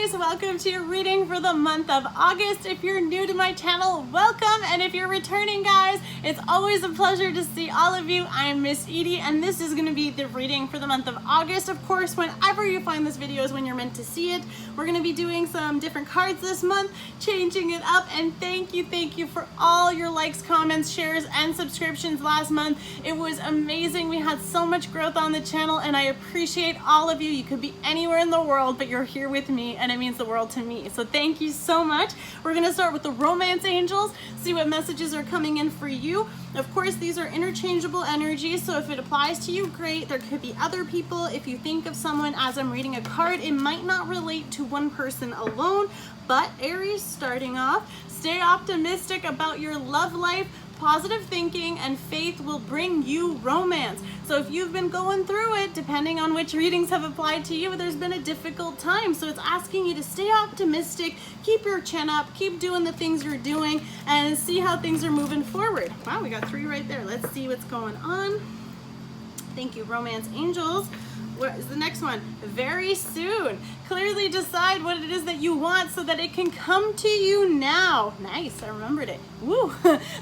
Aries, welcome to your reading for the month of August. If you're new to my channel, welcome, and if you're returning, guys, it's always a pleasure to see all of you. I'm Miss Edie, and this is going to be the reading for the month of August. Of course, whenever you find this video is when you're meant to see it. We're going to be doing some different cards this month, changing it up, and thank you for all your likes, comments, shares, and subscriptions last month. It was amazing. We had so much growth on the channel, and I appreciate all of you. You could be anywhere in the world, but you're here with me, and it means the world to me. So thank you so much. We're going to start with the romance angels, see what messages are coming in for you. Of course, these are interchangeable energies, so if it applies to you, great. There could be other people. If you think of someone as I'm reading a card, it might not relate to one person alone, but Aries, starting off, stay optimistic about your love life. Positive thinking and faith will bring you romance. So if you've been going through it, depending on which readings have applied to you, there's been a difficult time. So it's asking you to stay optimistic, keep your chin up, keep doing the things you're doing, and see how things are moving forward. Wow, we got 3 right there. Let's see what's going on. Thank you, romance angels. What is the next one? Very soon. Clearly decide what it is that you want so that it can come to you now. Nice, I remembered it. Woo!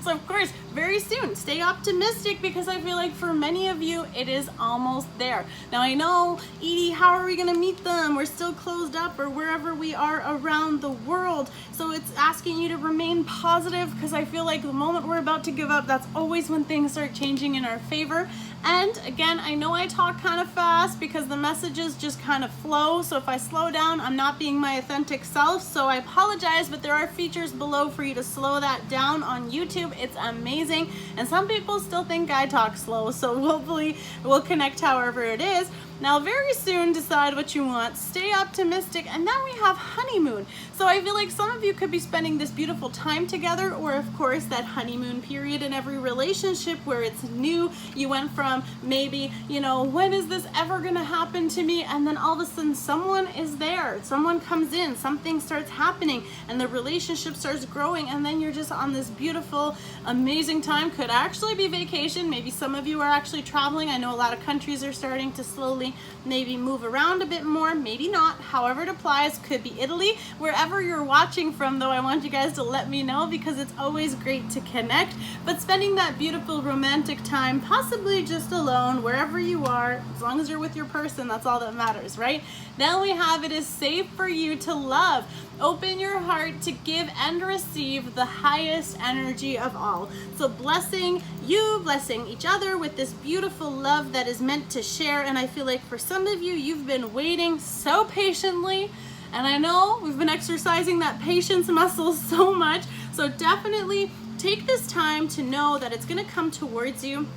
So of course, very soon. Stay optimistic because I feel like for many of you, it is almost there. Now I know, Edie, how are we gonna meet them? We're still closed up or wherever we are around the world. So it's asking you to remain positive because I feel like the moment we're about to give up, that's always when things start changing in our favor. And again, I know I talk kind of fast because the messages just kind of flow. So if I slow down, I'm not being my authentic self. So I apologize, but there are features below for you to slow that down on YouTube. It's amazing. And some people still think I talk slow. So hopefully we'll connect however it is. Now, very soon, decide what you want, stay optimistic, and then we have honeymoon. So I feel like some of you could be spending this beautiful time together, or of course, that honeymoon period in every relationship where it's new. You went from maybe, you know, when is this ever gonna happen to me? And then all of a sudden someone is there, someone comes in, something starts happening, and the relationship starts growing, and then you're just on this beautiful, amazing time. Could actually be vacation. Maybe some of you are actually traveling. I know a lot of countries are starting to slowly maybe move around a bit more, maybe not, however it applies. Could be Italy. Wherever you're watching from though, I want you guys to let me know because it's always great to connect. But spending that beautiful romantic time, possibly just alone, wherever you are, as long as you're with your person, that's all that matters, right? Then we have it is safe for you to love. Open your heart to give and receive the highest energy of all. So blessing you, blessing each other with this beautiful love that is meant to share. And I feel like for some of you, you've been waiting so patiently. And I know we've been exercising that patience muscle so much. So definitely take this time to know that it's going to come towards you.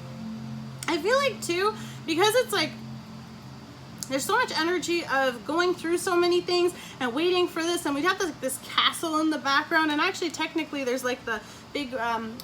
I feel like too, because it's like, there's so much energy of going through so many things and waiting for this, and we have this castle in the background, and actually technically there's like the big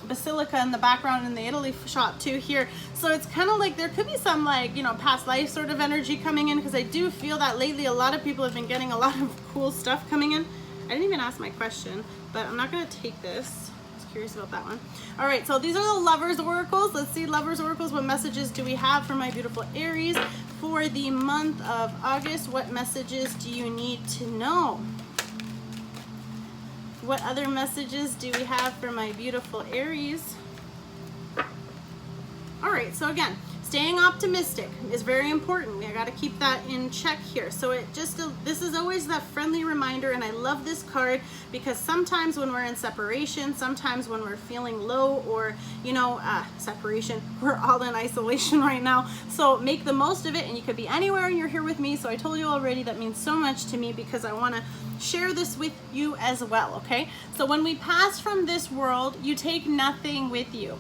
basilica in the background in the Italy shot too here. So it's kind of like there could be some like, you know, past life sort of energy coming in, because I do feel that lately a lot of people have been getting a lot of cool stuff coming in. I didn't even ask my question, but I'm not going to take this. Curious about that one. All right, so these are the lovers oracles. Let's see, lovers oracles, what messages do we have for my beautiful Aries for the month of August? What messages do you need to know? What other messages do we have for my beautiful Aries? All right, so again, staying optimistic is very important. I got to keep that in check here. So this is always that friendly reminder, and I love this card because sometimes when we're in separation, sometimes when we're feeling low or, you know, separation, we're all in isolation right now. So make the most of it, and you could be anywhere and you're here with me. So I told you already, that means so much to me because I want to share this with you as well, okay? So when we pass from this world, you take nothing with you.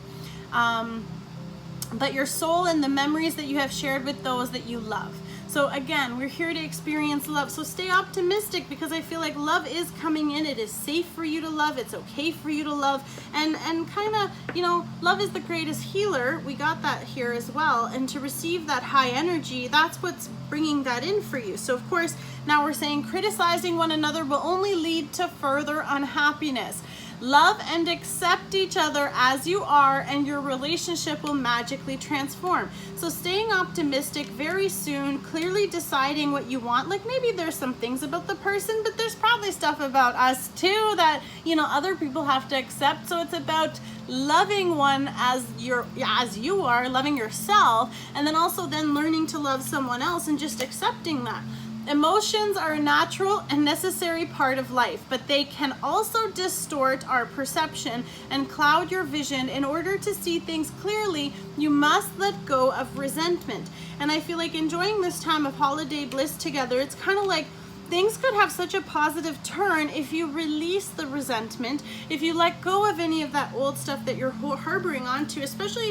But your soul and the memories that you have shared with those that you love. So again, we're here to experience love. So stay optimistic because I feel like love is coming in. It is safe for you to love. It's okay for you to love. And kind of, you know, love is the greatest healer. We got that here as well. And to receive that high energy, that's what's bringing that in for you. So of course, now we're saying criticizing one another will only lead to further unhappiness. Love and accept each other as you are, and your relationship will magically transform. So staying optimistic very soon, clearly deciding what you want. Like maybe there's some things about the person, but there's probably stuff about us too that, you know, other people have to accept. So it's about loving one as you are, loving yourself, and then also then learning to love someone else and just accepting that. Emotions are a natural and necessary part of life, but they can also distort our perception and cloud your vision. In order to see things clearly, you must let go of resentment. And I feel like enjoying this time of holiday bliss together, it's kind of like things could have such a positive turn if you release the resentment, if you let go of any of that old stuff that you're harboring onto, especially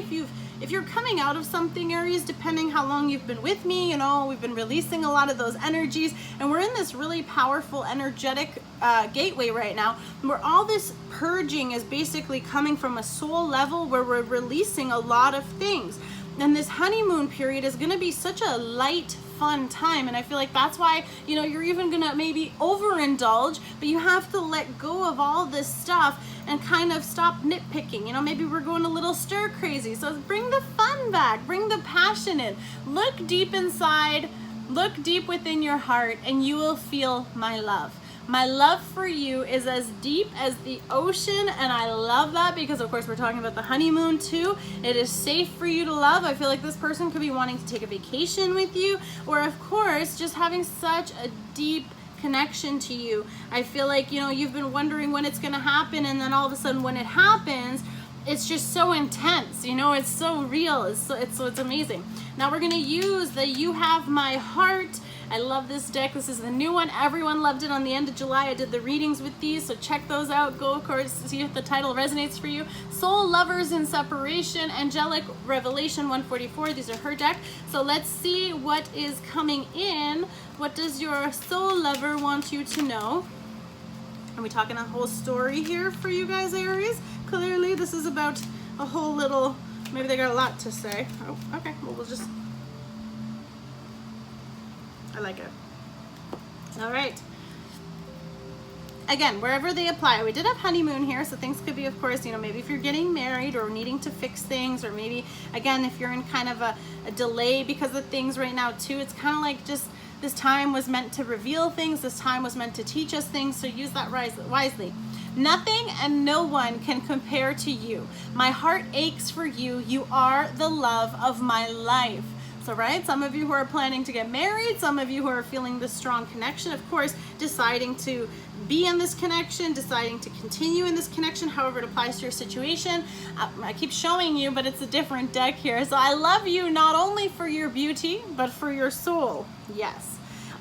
if you're coming out of something, Aries, depending how long you've been with me, you know, we've been releasing a lot of those energies, and we're in this really powerful energetic gateway right now, where all this purging is basically coming from a soul level where we're releasing a lot of things. And this honeymoon period is going to be such a light, fun time, and I feel like that's why, you know, you're even gonna maybe overindulge, but you have to let go of all this stuff and kind of stop nitpicking. You know, maybe we're going a little stir crazy, so bring the fun back, bring the passion in, look deep inside, look deep within your heart, and you will feel my love. My love for you is as deep as the ocean, and I love that because, of course, we're talking about the honeymoon too. It is safe for you to love. I feel like this person could be wanting to take a vacation with you, or, of course, just having such a deep connection to you. I feel like, you know, you've been wondering when it's going to happen, and then all of a sudden when it happens, it's just so intense, you know, it's so real, it's amazing. Now we're going to use the You Have My Heart. I love this deck. This is the new one. Everyone loved it on the end of July. I did the readings with these, so check those out. Go, of course, see if the title resonates for you. Soul Lovers in Separation, Angelic Revelation 144. These are her deck. So let's see what is coming in. What does your soul lover want you to know? Are we talking a whole story here for you guys, Aries? Clearly, this is about a whole little, maybe they got a lot to say. Oh, okay. Well, we'll just, I like it. All right. Again, wherever they apply, we did have honeymoon here, so things could be, of course, you know, maybe if you're getting married or needing to fix things, or maybe, again, if you're in kind of a delay because of things right now, too, it's kind of like just this time was meant to reveal things. This time was meant to teach us things, so use that wisely. Nothing and no one can compare to you. My heart aches for you. You are the love of my life. So, right, some of you who are planning to get married, some of you who are feeling this strong connection, of course, deciding to be in this connection, deciding to continue in this connection, however it applies to your situation. I keep showing you, but it's a different deck here. So I love you not only for your beauty, but for your soul. Yes.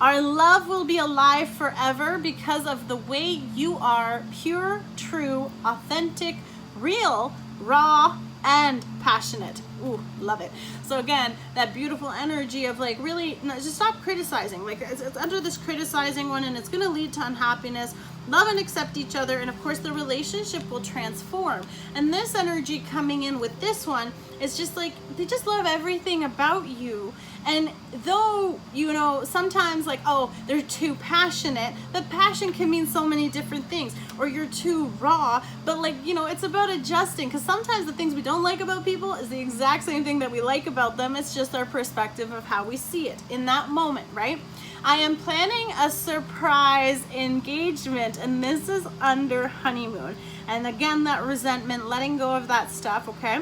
Our love will be alive forever because of the way you are, pure, true, authentic, real, raw, and passionate. Ooh, love it. So again, that beautiful energy of like really, just stop criticizing. Like it's under this criticizing one, and it's going to lead to unhappiness. Love and accept each other, and of course the relationship will transform. And this energy coming in with this one is just like, they just love everything about you. And though, you know, sometimes like, oh, they're too passionate, but passion can mean so many different things. Or you're too raw, but like, you know, it's about adjusting, because sometimes the things we don't like about people is the exact same thing that we like about them. It's just our perspective of how we see it in that moment, right? I am planning a surprise engagement, and this is under honeymoon. And again, that resentment, letting go of that stuff, okay?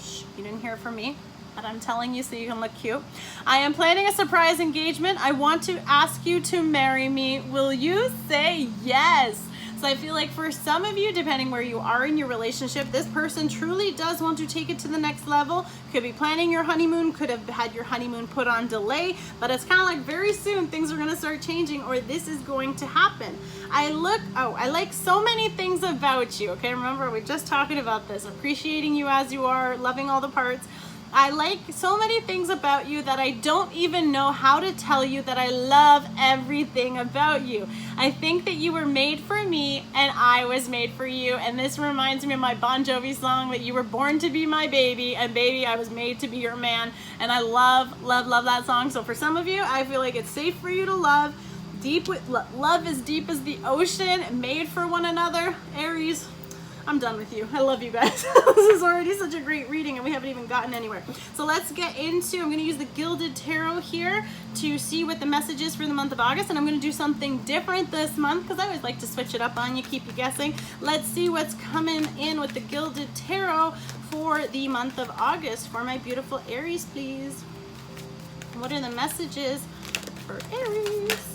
Shh, you didn't hear it from me, but I'm telling you so you can look cute. I am planning a surprise engagement. I want to ask you to marry me. Will you say yes? So I feel like for some of you, depending where you are in your relationship, this person truly does want to take it to the next level. Could be planning your honeymoon, could have had your honeymoon put on delay, but it's kind of like very soon things are going to start changing, or this is going to happen. I like so many things about you, okay? Remember, we're just talking about this, appreciating you as you are, loving all the parts. I like so many things about you that I don't even know how to tell you that I love everything about you. I think that you were made for me and I was made for you. And this reminds me of my Bon Jovi song, that you were born to be my baby, and baby, I was made to be your man. And I love, love, love that song. So for some of you, I feel like it's safe for you to love deep with love is deep as the ocean, made for one another. Aries, I'm done with you. I love you guys. This is already such a great reading and we haven't even gotten anywhere. So let's get into, I'm going to use the Gilded Tarot here to see what the message is for the month of August. And I'm going to do something different this month because I always like to switch it up on you, keep you guessing. Let's see what's coming in with the Gilded Tarot for the month of August for my beautiful Aries, please. What are the messages for Aries?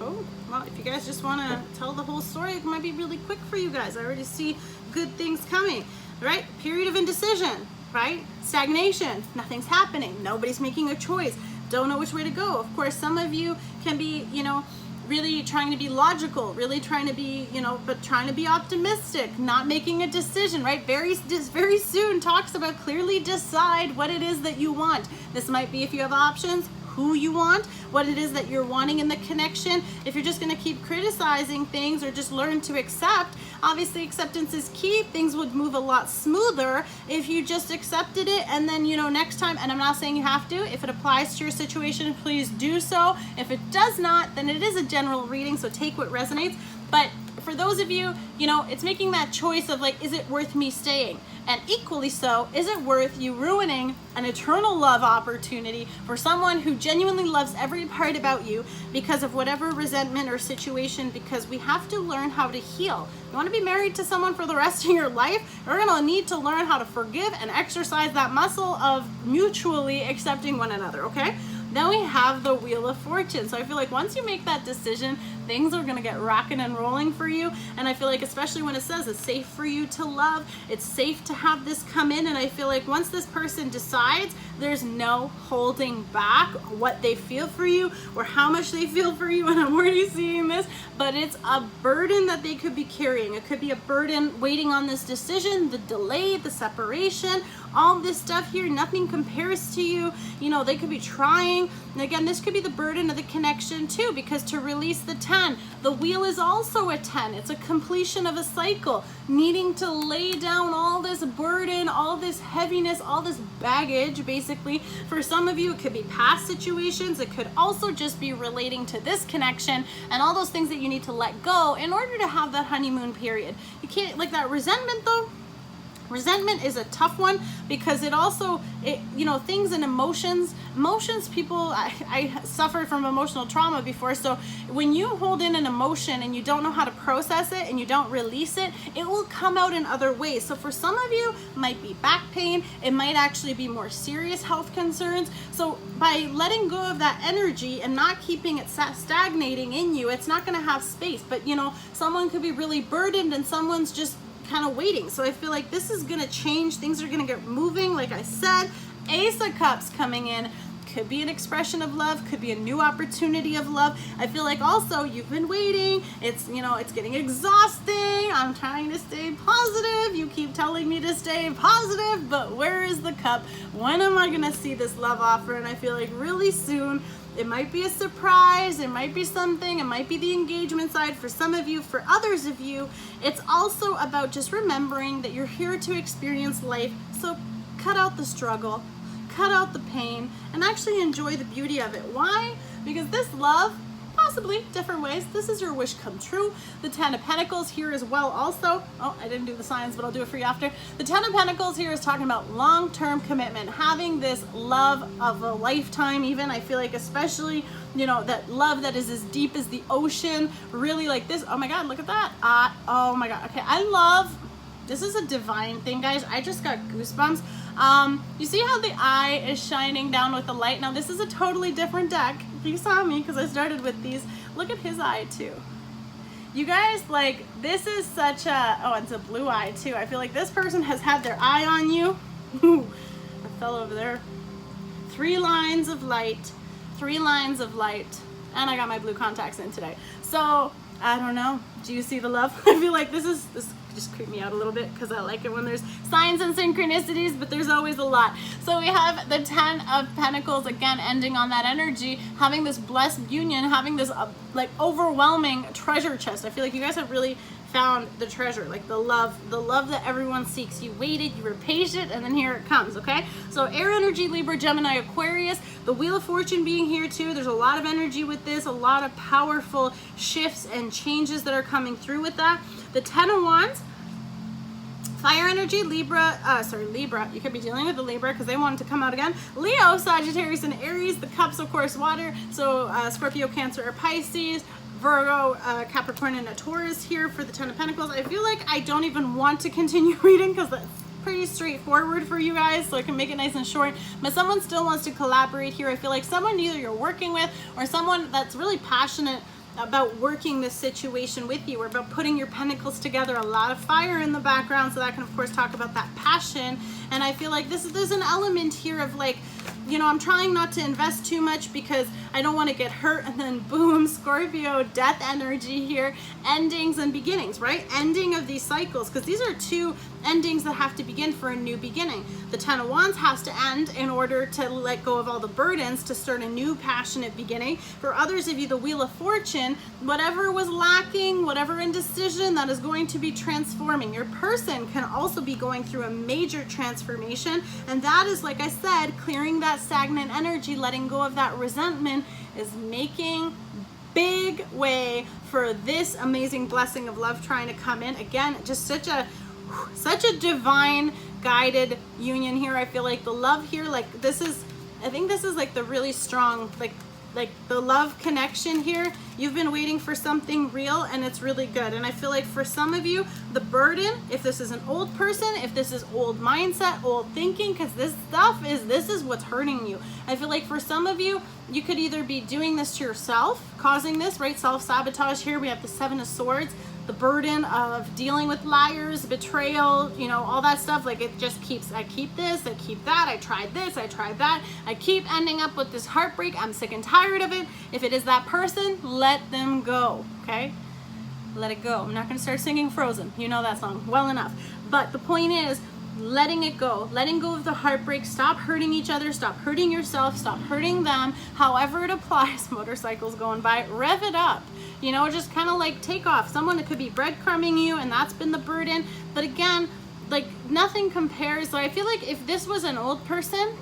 Well, if you guys just want to tell the whole story, it might be really quick for you guys. I already see good things coming, right? Period of indecision, right? Stagnation, nothing's happening. Nobody's making a choice. Don't know which way to go. Of course, some of you can be, really trying to be logical, really trying to be, but trying to be optimistic, not making a decision, right? Very soon talks about clearly decide what it is that you want. This might be if you have options, who you want, what it is that you're wanting in the connection. If you're just going to keep criticizing things or just learn to accept, obviously acceptance is key. Things would move a lot smoother if you just accepted it and then, next time, and I'm not saying you have to, if it applies to your situation, please do so. If it does not, then it is a general reading, so take what resonates. But for those of you, it's making that choice of like, is it worth me staying? And equally so, is it worth you ruining an eternal love opportunity for someone who genuinely loves every part about you because of whatever resentment or situation? Because we have to learn how to heal. You want to be married to someone for the rest of your life? You're going to need to learn how to forgive and exercise that muscle of mutually accepting one another, okay? Then we have the Wheel of Fortune. So I feel like once you make that decision, things are going to get rocking and rolling for you. And I feel like especially when it says it's safe for you to love, it's safe to have this come in. And I feel like once this person decides, there's no holding back what they feel for you or how much they feel for you. And I'm already seeing this, but it's a burden that they could be carrying. It could be a burden waiting on this decision, the delay, the separation, all this stuff here. Nothing compares to you. They could be trying. And again, this could be the burden of the connection too, because to release the 10, the wheel is also a 10. It's a completion of a cycle, needing to lay down all this burden, all this heaviness, all this baggage, basically. For some of you, it could be past situations. It could also just be relating to this connection and all those things that you need to let go in order to have that honeymoon period. You can't, like that resentment though. Resentment is a tough one because it also, things and emotions, people, I suffered from emotional trauma before. So when you hold in an emotion and you don't know how to process it and you don't release it, it will come out in other ways. So for some of you, it might be back pain. It might actually be more serious health concerns. So by letting go of that energy and not keeping it stagnating in you, it's not going to have space. But, someone could be really burdened and someone's just kind of waiting. So I feel like this is going to change. Things are going to get moving. Like I said, Ace of Cups coming in. Could be an expression of love, could be a new opportunity of love. I feel like also you've been waiting. It's, it's getting exhausting. I'm trying to stay positive. You keep telling me to stay positive, but where is the cup? When am I going to see this love offer? And I feel like really soon. It might be a surprise, it might be something, it might be the engagement side for some of you. For others of you, it's also about just remembering that you're here to experience life. So cut out the struggle, cut out the pain, and actually enjoy the beauty of it. Why? Because this love, possibly different ways, this is your wish come true. The 10 of Pentacles here as well also. Oh, I didn't do the signs, but I'll do it for you after. The 10 of Pentacles here is talking about long-term commitment, having this love of a lifetime even. I feel like especially, that love that is as deep as the ocean, really like this. Oh my God, look at that. Oh my God. Okay, this is a divine thing, guys. I just got goosebumps. You see how the eye is shining down with the light? Now this is a totally different deck. If you saw me, because I started with these, look at his eye too. You guys, like, this is such a, oh, it's a blue eye too. I feel like this person has had their eye on you. Ooh, I fell over there. 3 lines of light, 3 lines of light. And I got my blue contacts in today. So, I don't know. Do you see the love? I feel like this just creep me out a little bit because I like it when there's signs and synchronicities, but there's always a lot. So we have the 10 of Pentacles, again, ending on that energy, having this blessed union, having this like overwhelming treasure chest. I feel like you guys have really found the treasure, like the love that everyone seeks. You waited, you were patient, and then here it comes, okay? So air energy, Libra, Gemini, Aquarius, the Wheel of Fortune being here too. There's a lot of energy with this, a lot of powerful shifts and changes that are coming through with that. The 10 of Wands, fire energy, Libra, you could be dealing with the Libra because they wanted to come out again. Leo, Sagittarius, and Aries. The cups, of course, water. So Scorpio, Cancer, or Pisces. Virgo, Capricorn, and a Taurus here for the 10 of Pentacles. I feel like I don't even want to continue reading because that's pretty straightforward for you guys, so I can make it nice and short. But someone still wants to collaborate here. I feel like someone either you're working with or someone that's really passionate about working this situation with you or about putting your pentacles together. A lot of fire in the background, so that can of course talk about that passion. And I feel like there's an element here of like, you know, I'm trying not to invest too much because I don't want to get hurt, and then boom, Scorpio, death energy here, endings and beginnings, right? Ending of these cycles, because these are two endings that have to begin for a new beginning. The 10 of Wands has to end in order to let go of all the burdens to start a new passionate beginning. For others of you, the Wheel of Fortune, whatever was lacking, whatever indecision, that is going to be transforming. Your person can also be going through a major transformation, and that is, like I said, clearing that stagnant energy, letting go of that resentment, is making big way for this amazing blessing of love trying to come in. Again, just such a divine guided union here. I feel like the love here, like this is, I think this is like the really strong, like the love connection here. You've been waiting for something real, and it's really good. And I feel like for some of you, the burden, if this is an old person, if this is old mindset, old thinking, because this is what's hurting you. I feel like for some of you, you could either be doing this to yourself, causing this, right? Self-sabotage here. We have the 7 of Swords, the burden of dealing with liars, betrayal, you know, all that stuff. Like it just keeps, I keep this, I keep that, I tried this, I tried that, I keep ending up with this heartbreak. I'm sick and tired of it. If it is that person, let them go, okay? Let it go. I'm not going to start singing Frozen. You know that song well enough. But the point is, letting it go, letting go of the heartbreak. Stop hurting each other, stop hurting yourself, stop hurting them, however it applies. Motorcycles going by, rev it up, you know, just kind of like take off. Someone that could be breadcrumbing you, and that's been the burden. But again, like nothing compares. So I feel like if this was an old person,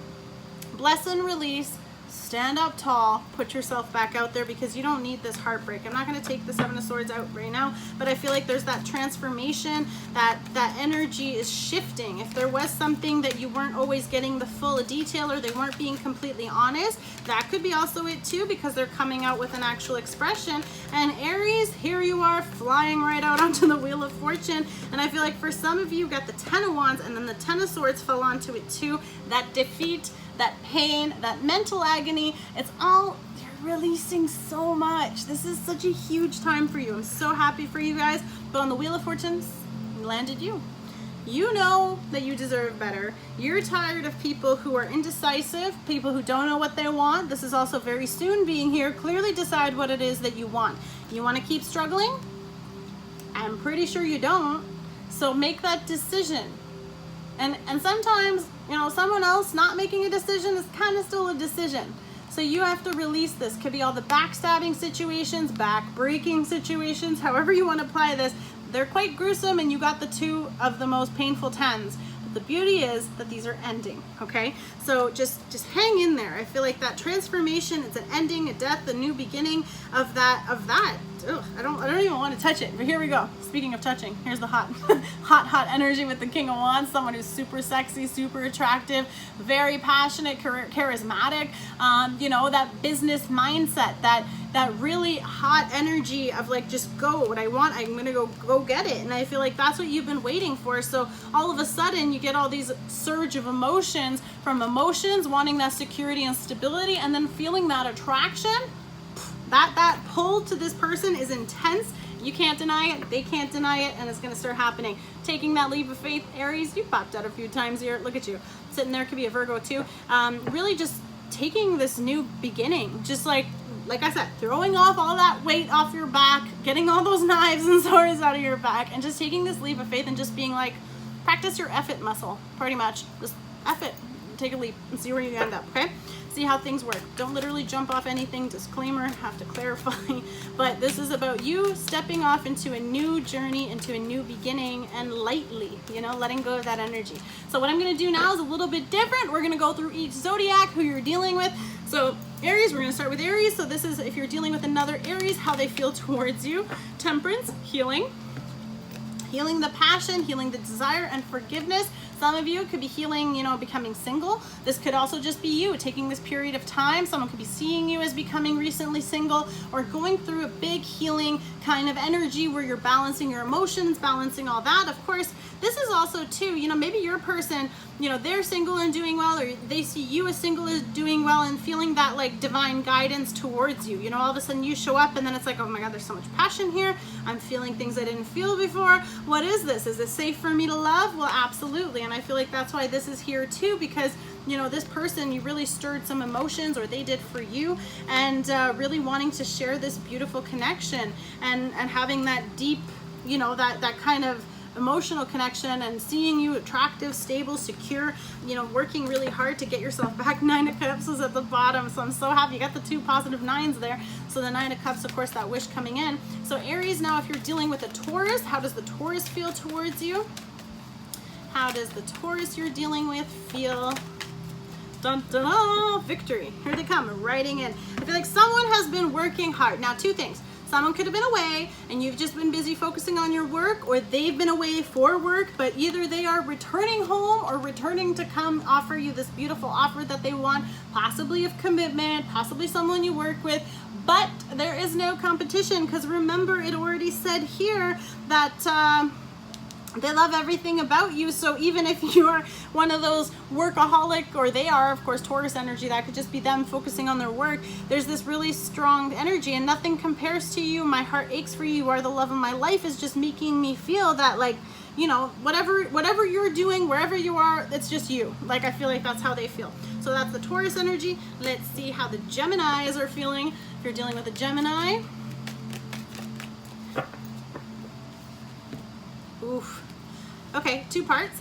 bless and release, stand up tall, put yourself back out there, because you don't need this heartbreak. I'm not going to take the 7 of Swords out right now, but I feel like there's that transformation, that energy is shifting. If there was something that you weren't always getting the full detail, or they weren't being completely honest, that could be also it too, because they're coming out with an actual expression. And Aries, here you are flying right out onto the Wheel of Fortune. And I feel like for some of you, got the 10 of Wands, and then the 10 of Swords fell onto it too. That defeat, that pain, that mental agony, it's all, you're releasing so much. This is such a huge time for you. I'm so happy for you guys. But on the Wheel of Fortune, landed you. You know that you deserve better. You're tired of people who are indecisive, people who don't know what they want. This is also very soon being here. Clearly decide what it is that you want. You want to keep struggling? I'm pretty sure you don't. So make that decision. And sometimes, you know, someone else not making a decision is kind of still a decision. So you have to release this. Could be all the backstabbing situations, back-breaking situations, however you want to apply this. They're quite gruesome, and you got the 2 of the most painful 10s. But the beauty is that these are ending, okay? So just hang in there. I feel like that transformation, it's an ending, a death, a new beginning of that. Ugh, I don't even want to touch it, but here we go. Speaking of touching, here's the hot energy with the King of Wands. Someone who's super sexy, super attractive, very passionate, charismatic, you know, that business mindset, that really hot energy of like, just go, what I want, I'm gonna go get it. And I feel like that's what you've been waiting for. So all of a sudden you get all these surge of emotions, from emotions wanting that security and stability, and then feeling that attraction. That pull to this person is intense. You can't deny it, they can't deny it, and it's gonna start happening. Taking that leap of faith, Aries, you popped out a few times here. Look at you, sitting there, could be a Virgo too. Really just taking this new beginning, just like I said, throwing off all that weight off your back, getting all those knives and swords out of your back, and just taking this leap of faith and just being like, practice your F it muscle, pretty much. Just F it, take a leap and see where you end up, okay? See how things work. Don't literally jump off anything, disclaimer, have to clarify, but this is about you stepping off into a new journey, into a new beginning, and lightly, you know, letting go of that energy. So what I'm gonna do now is a little bit different. We're gonna go through each zodiac, who you're dealing with. So Aries, we're gonna start with Aries. So this is if you're dealing with another Aries, how they feel towards you. Temperance, healing. Healing the passion, healing the desire, and forgiveness. Some of you could be healing, you know, becoming single. This could also just be you taking this period of time. Someone could be seeing you as becoming recently single, or going through a big healing kind of energy where you're balancing your emotions, balancing all that. Of course, this is also too, you know, maybe your person, you know, they're single and doing well, or they see you as single as doing well and feeling that like divine guidance towards you. You know, all of a sudden you show up and then it's like, oh my God, there's so much passion here. I'm feeling things I didn't feel before. What is this? Is it safe for me to love? Well, absolutely. And I feel like that's why this is here too, because you know, this person, you really stirred some emotions, or they did for you, and really wanting to share this beautiful connection and having that deep, you know, that kind of emotional connection, and seeing you attractive, stable, secure, you know, working really hard to get yourself back. Nine of Cups is at the bottom, so I'm so happy you got the 2 positive 9s there. So the 9 of Cups, of course, that wish coming in. So Aries, now if you're dealing with a Taurus, how does the Taurus feel towards you? How does the Taurus you're dealing with feel? Dun, dun, dun, victory. Here they come, writing in. I feel like someone has been working hard. Now, 2 things. Someone could have been away and you've just been busy focusing on your work, or they've been away for work, but either they are returning home or returning to come offer you this beautiful offer that they want, possibly of commitment, possibly someone you work with, but there is no competition, because remember, it already said here that they love everything about you. So even if you're one of those workaholic, or they are, of course, Taurus energy, that could just be them focusing on their work, there's this really strong energy and nothing compares to you. My heart aches for you. You are the love of my life is just making me feel that, like, you know, whatever you're doing, wherever you are, it's just you. Like, I feel like that's how they feel. So that's the Taurus energy. Let's see how the Geminis are feeling. If you're dealing with a Gemini, oof. Okay, 2 parts.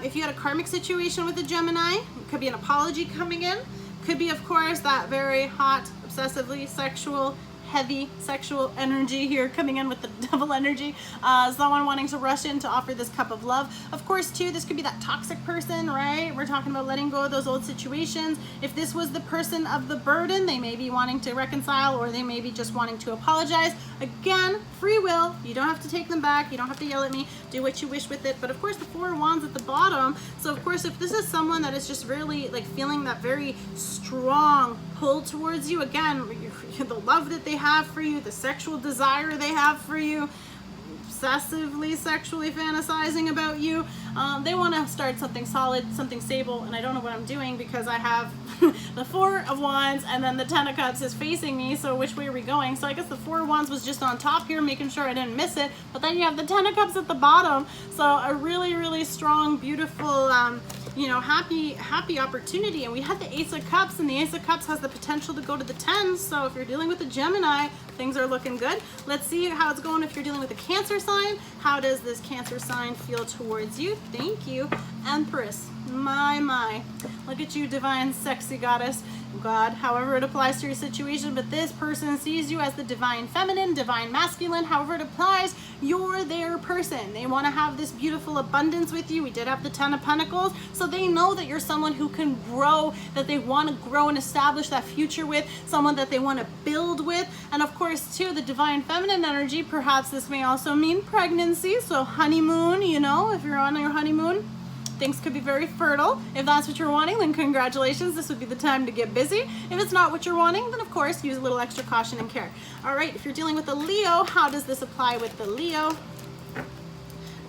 If you had a karmic situation with a Gemini, it could be an apology coming in. Could be, of course, that very hot, obsessively sexual, heavy sexual energy here coming in with the devil energy. Someone wanting to rush in to offer this cup of love. Of course, too, this could be that toxic person, right? We're talking about letting go of those old situations. If this was the person of the burden, they may be wanting to reconcile, or they may be just wanting to apologize. Again, free will. You don't have to take them back. You don't have to yell at me. Do what you wish with it. But of course, the 4 of Wands at the bottom. So of course, if this is someone that is just really like feeling that very strong pull towards you, again, the love that they have for you, the sexual desire they have for you, obsessively sexually fantasizing about you, they want to start something solid, something stable. And I don't know what I'm doing, because I have the 4 of Wands and then the 10 of Cups is facing me. So which way are we going? So I guess the 4 of Wands was just on top here, making sure I didn't miss it. But then you have the 10 of Cups at the bottom. So a really, really strong, beautiful, you know, happy opportunity. And we had the Ace of Cups, and the Ace of Cups has the potential to go to the 10s. So if you're dealing with a Gemini, things are looking good. Let's see how it's going if you're dealing with a Cancer sign. How does this Cancer sign feel towards you? Thank you. Empress. My. Look at you, divine, sexy goddess. God, however it applies to your situation, but this person sees you as the divine feminine, divine masculine, however it applies, you're their person. They want to have this beautiful abundance with you. We did have the 10 of Pentacles, so they know that you're someone who can grow, that they want to grow and establish that future with, someone that they want to build with. And of course, too, the divine feminine energy, perhaps this may also mean pregnancy, so honeymoon, you know, if you're on your honeymoon, things could be very fertile. If that's what you're wanting, then congratulations. This would be the time to get busy. If it's not what you're wanting, then of course, use a little extra caution and care. All right, if you're dealing with a Leo, how does this apply with the Leo?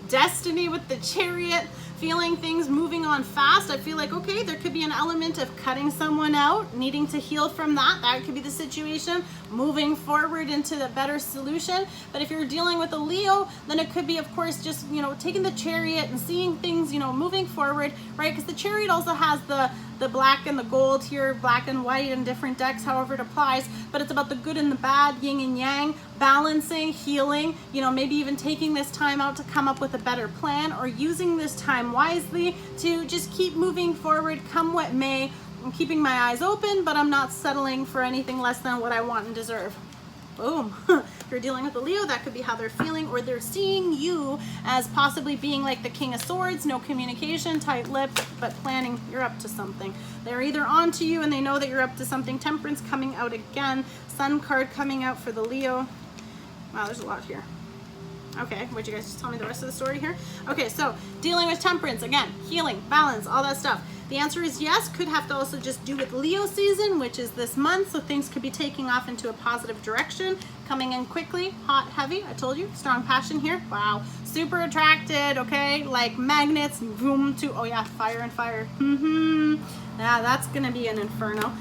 Destiny with the Chariot. feeling things moving on fast. I feel like, okay, there could be an element of cutting someone out, needing to heal from that. That could be the situation, moving forward into the better solution. But if you're dealing with a Leo, then it could be, of course, just, you know, taking the Chariot and seeing things, you know, moving forward, right? Because the Chariot also has the black and the gold here, black and white in different decks, however it applies, but it's about the good and the bad, yin and yang, balancing, healing, you know, maybe even taking this time out to come up with a better plan, or using this time wisely to just keep moving forward, come what may. I'm keeping my eyes open, but I'm not settling for anything less than what I want and deserve. Boom. If you're dealing with a Leo, that could be how they're feeling, or they're seeing you as possibly being like the King of Swords, no communication, tight-lipped, but planning you're up to something. They're either on to you and they know that you're up to something. Temperance coming out again. Sun card coming out for the Leo. Wow, there's a lot here. Okay, would you guys just tell me the rest of the story here? Okay, so dealing with temperance, again, healing, balance, all that stuff. The answer is yes. Could have to also just do with Leo season, which is this month, so things could be taking off into a positive direction, coming in quickly, hot, heavy. I told you, strong passion here. Wow, super attracted, okay, like magnets, boom, to, oh yeah, fire and fire. Yeah, that's gonna be an inferno.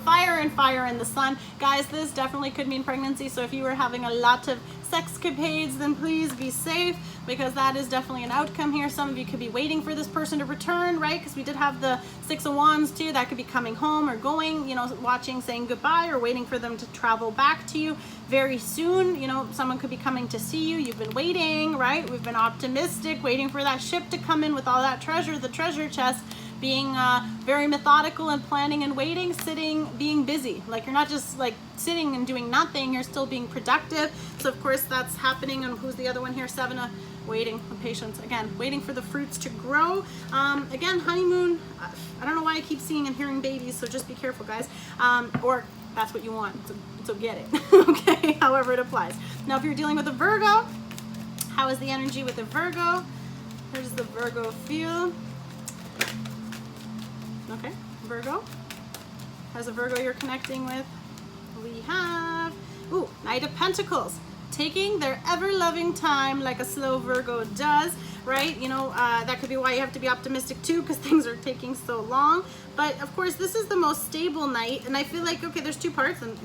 Fire and fire in the sun. Guys, this definitely could mean pregnancy, so if you were having a lot of sexcapades, then please be safe, because that is definitely an outcome here. Some of you could be waiting for this person to return, right? Because we did have the Six of Wands too. That could be coming home or going, you know, watching, saying goodbye, or waiting for them to travel back to you very soon. You know, someone could be coming to see you. You've been waiting, right? We've been optimistic, waiting for that ship to come in with all that treasure, the treasure chest. Being very methodical and planning and waiting, sitting, being busy. Like, you're not just like sitting and doing nothing, you're still being productive. So of course that's happening. And who's the other one here? Seven of waiting, patience, again, waiting for the fruits to grow. Again, honeymoon, I don't know why I keep seeing and hearing babies, so just be careful, guys. Or that's what you want, so get it. Okay, however it applies. Now if you're dealing with a Virgo, how is the energy with a Virgo? How does the Virgo feel? Okay, Virgo. How's a Virgo you're connecting with? We have, ooh, Knight of Pentacles. Taking their ever-loving time like a slow Virgo does, right? You know, that could be why you have to be optimistic too, because things are taking so long. But of course, this is the most stable night, and I feel like, okay, there's two parts, and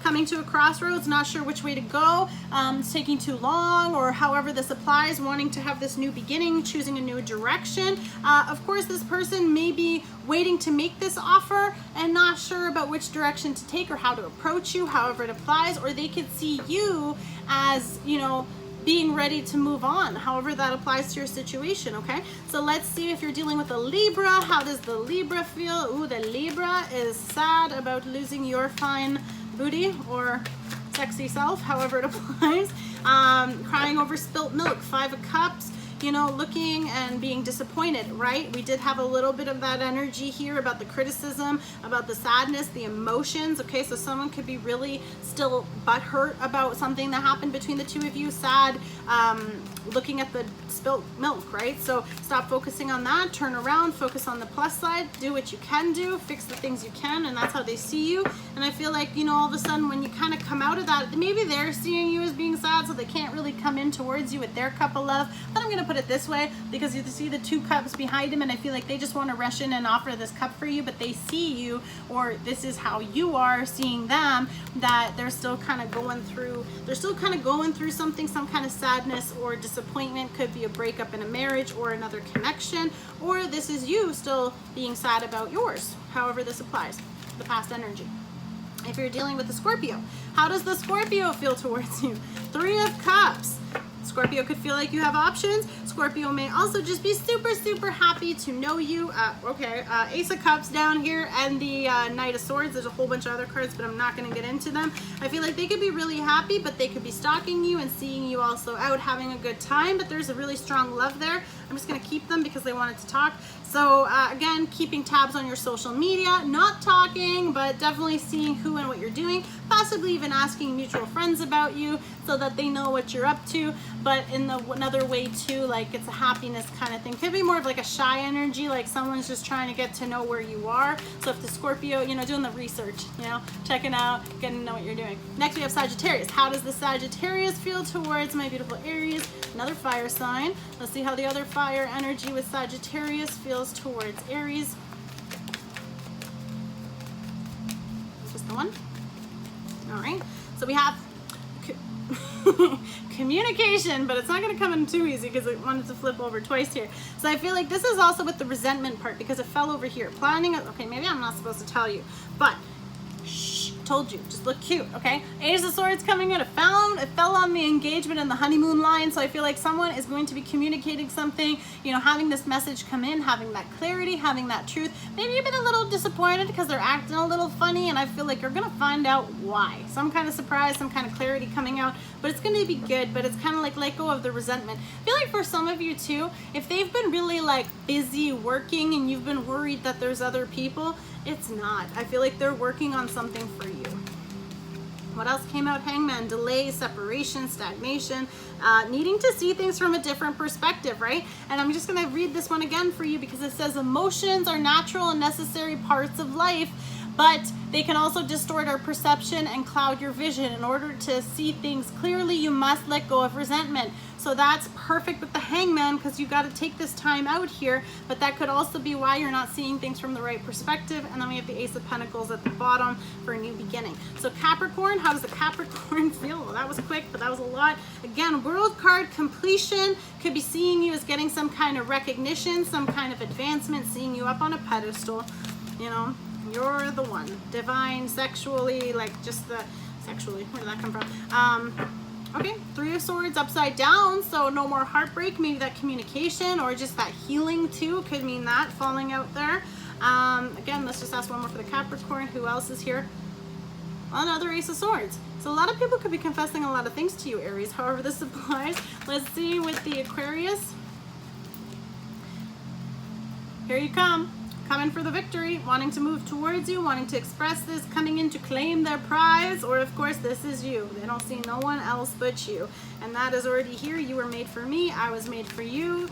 coming to a crossroads, not sure which way to go, it's taking too long, or however this applies, wanting to have this new beginning, choosing a new direction. Of course, this person may be waiting to make this offer and not sure about which direction to take or how to approach you, however it applies, or they could see you as, you know, being ready to move on, however that applies to your situation. Okay, so let's see if you're dealing with a Libra. How does the Libra feel? Ooh, the Libra is sad about losing your fine booty or sexy self, however it applies. Crying over spilt milk. Five of Cups. You know, looking and being disappointed, right? We did have a little bit of that energy here about the criticism, about the sadness, the emotions. Okay, so someone could be really still butthurt about something that happened between the two of you, sad, looking at the spilt milk, right? So stop focusing on that, turn around, focus on the plus side, do what you can do, fix the things you can, and that's how they see you. And I feel like, you know, all of a sudden when you kind of come out of that, maybe they're seeing you as being sad, so they can't really come in towards you with their cup of love. But I'm gonna put it this way, because you see the two cups behind him, and I feel like they just want to rush in and offer this cup for you, but they see you, or this is how you are seeing them, that they're still kind of going through, something, some kind of sadness or disappointment. Could be a breakup in a marriage or another connection, or this is you still being sad about yours, however this applies, the past energy. If you're dealing with a Scorpio, how does the Scorpio feel towards you? Three of Cups. Scorpio could feel like you have options. Scorpio may also just be super, super happy to know you. Ace of Cups down here, and the Knight of Swords. There's a whole bunch of other cards, but I'm not going to get into them. I feel like they could be really happy, but they could be stalking you and seeing you also out having a good time, but there's a really strong love there. I'm just going to keep them because they wanted to talk. So again, keeping tabs on your social media, not talking, but definitely seeing who and what you're doing, possibly even asking mutual friends about you so that they know what you're up to. but in the another way too, like it's a happiness kind of thing. Could be more of like a shy energy, like someone's just trying to get to know where you are. So if the Scorpio, you know, doing the research, you know, checking out, getting to know what you're doing. Next we have Sagittarius. How does the Sagittarius feel towards my beautiful Aries? Another fire sign. Let's see how the other fire energy with Sagittarius feels towards Aries. Just the one. All right. So we have communication, but it's not going to come in too easy because I wanted to flip over twice here. So I feel like this is also with the resentment part because it fell over here. Planning, okay, maybe I'm not supposed to tell you, but shh, told you, just look cute, okay? Ace of Swords coming in, it fell on the engagement and the honeymoon line, so I feel like someone is going to be communicating something, you know, having this message come in, having that clarity, having that truth. Maybe you've been a little disappointed because they're acting a little funny, and I feel like you're gonna find out why. Some kind of surprise, some kind of clarity coming out, but it's gonna be good, but it's kind of like let go of the resentment. I feel like for some of you too, if they've been really like busy working and you've been worried that there's other people, it's not. I feel like they're working on something for you. What else came out? Hangman, delay, separation, stagnation, needing to see things from a different perspective, right? And I'm just gonna read this one again for you because it says emotions are natural and necessary parts of life, but they can also distort our perception and cloud your vision. In order to see things clearly, you must let go of resentment. So that's perfect with the Hangman because you got to take this time out here, but that could also be why you're not seeing things from the right perspective. And then we have the Ace of Pentacles at the bottom for a new beginning. So Capricorn, how does the Capricorn feel? Well, that was quick, but that was a lot. Again, World card, completion, could be seeing you as getting some kind of recognition, some kind of advancement, seeing you up on a pedestal, you know. You're the one. Divine, sexually, like just the sexually, where did that come from? Okay, Three of Swords upside down, so no more heartbreak, maybe that communication or just that healing too, could mean that, falling out there. Again, let's just ask one more for the Capricorn. Who else is here? Another Ace of Swords. So a lot of people could be confessing a lot of things to you, Aries, however this applies. Let's see with the Aquarius. Here you come. Coming for the victory, wanting to move towards you, wanting to express this, coming in to claim their prize, or of course this is you. They don't see no one else but you. And that is already here. You were made for me, I was made for you.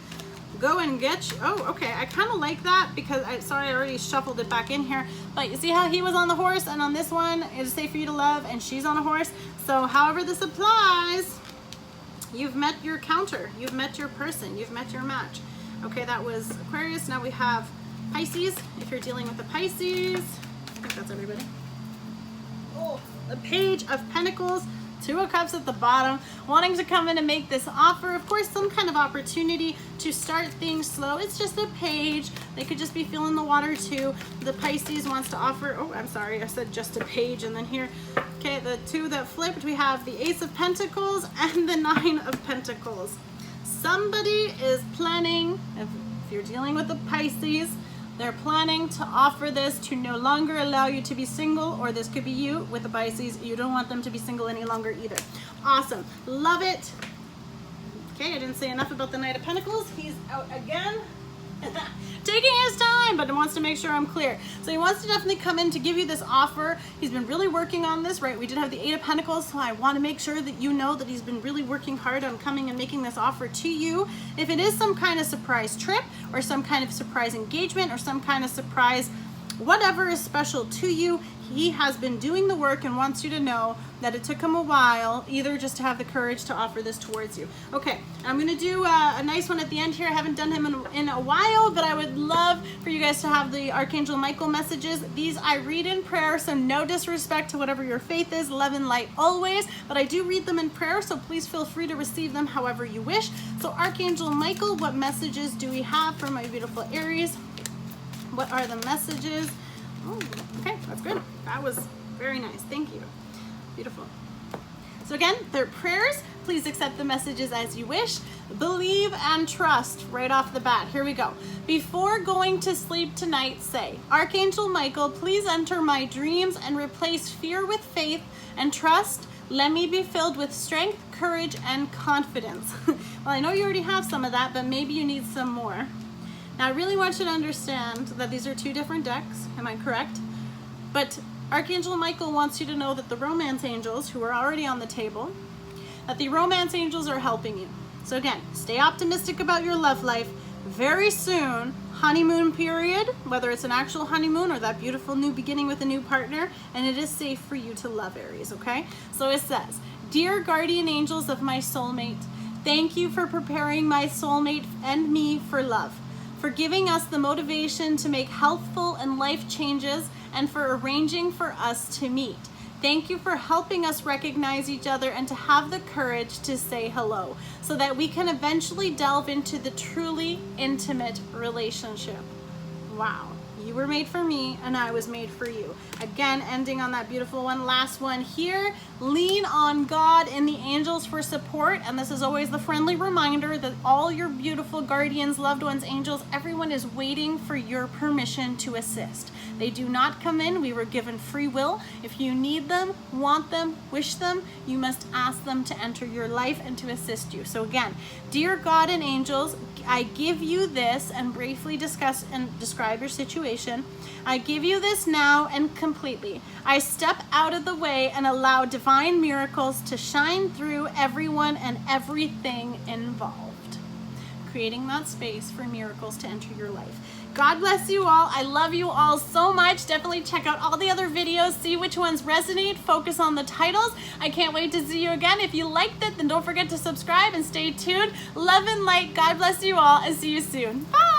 Go and get you. Oh, okay, I kind of like that because, sorry, I already shuffled it back in here, but you see how he was on the horse, and on this one, it is safe for you to love, and she's on a horse. So however this applies, you've met your counter, you've met your person, you've met your match. Okay, that was Aquarius. Now we have Pisces, if you're dealing with the Pisces. I think that's everybody. Oh, the Page of Pentacles, Two of Cups at the bottom, wanting to come in and make this offer. Of course, some kind of opportunity to start things slow. It's just a page. They could just be feeling the water too. The Pisces wants to offer, oh, I'm sorry, I said just a page. And then here, okay, the two that flipped, we have the Ace of Pentacles and the Nine of Pentacles. Somebody is planning, if you're dealing with the Pisces, they're planning to offer this to no longer allow you to be single, or this could be you with the Pisces. You don't want them to be single any longer either. Awesome. Love it. Okay, I didn't say enough about the Knight of Pentacles. He's out again. Taking his time, but he wants to make sure I'm clear. So he wants to definitely come in to give you this offer. He's been really working on this, right? We did have the Eight of Pentacles, so I want to make sure that you know that he's been really working hard on coming and making this offer to you. If it is some kind of surprise trip or some kind of surprise engagement or some kind of surprise, whatever is special to you, he has been doing the work and wants you to know that it took him a while, either just to have the courage to offer this towards you. Okay, I'm gonna do a nice one at the end here. I haven't done him in a while, but I would love for you guys to have the Archangel Michael messages. These I read in prayer, so no disrespect to whatever your faith is, love and light always, but I do read them in prayer, so please feel free to receive them however you wish. So Archangel Michael, what messages do we have for my beautiful Aries? What are the messages? Oh, okay, that's good. That was very nice. Thank you. Beautiful. So again, they're prayers. Please accept the messages as you wish. Believe and trust right off the bat. Here we go. Before going to sleep tonight, say, Archangel Michael, please enter my dreams and replace fear with faith and trust. Let me be filled with strength, courage, and confidence. Well, I know you already have some of that, but maybe you need some more. Now, I really want you to understand that these are two different decks. Am I correct? But Archangel Michael wants you to know that the romance angels, who are already on the table, that the romance angels are helping you. So again, stay optimistic about your love life. Very soon, honeymoon period, whether it's an actual honeymoon or that beautiful new beginning with a new partner, and it is safe for you to love, Aries, okay? So it says, dear guardian angels of my soulmate, thank you for preparing my soulmate and me for love, for giving us the motivation to make healthful and life changes, and for arranging for us to meet. Thank you for helping us recognize each other and to have the courage to say hello so that we can eventually delve into the truly intimate relationship. Wow. You were made for me and I was made for you. Again, ending on that beautiful one. Last one here. Lean on God and the angels for support. And this is always the friendly reminder that all your beautiful guardians, loved ones, angels, everyone is waiting for your permission to assist. They do not come in. We were given free will. If you need them, want them, wish them, you must ask them to enter your life and to assist you. So again, dear God and angels, I give you this, and briefly discuss and describe your situation. I give you this now and completely. I step out of the way and allow divine miracles to shine through everyone and everything involved, creating that space for miracles to enter your life. God bless you all. I love you all so much. Definitely check out all the other videos, see which ones resonate, focus on the titles. I can't wait to see you again. If you liked it, then don't forget to subscribe and stay tuned. Love and light. God bless you all, and see you soon. Bye.